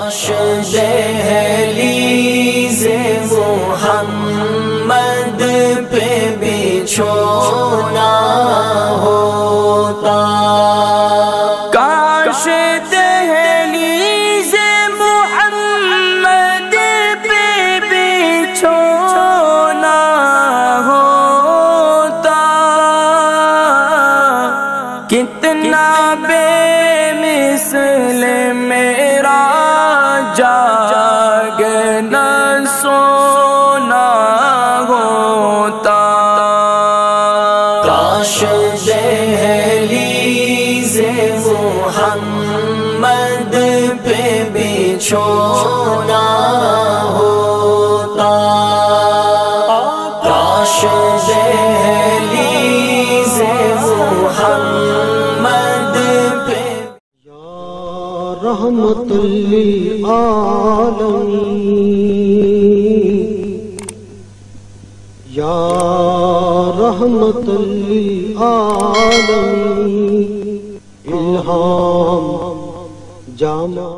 کاش دہلیز محمد پہ بچھونا ہوتا، کاش دہلیز محمد پہ بچھونا ہوتا، کتنا بے مثل میرا جاگنا سونا ہوتا، کاش دہلیز محمد پہ بچھونا ہوتا، کاش دہلیز محمد پہ رحمت للعالمین، یا رحمت للعالمین، الہام جامع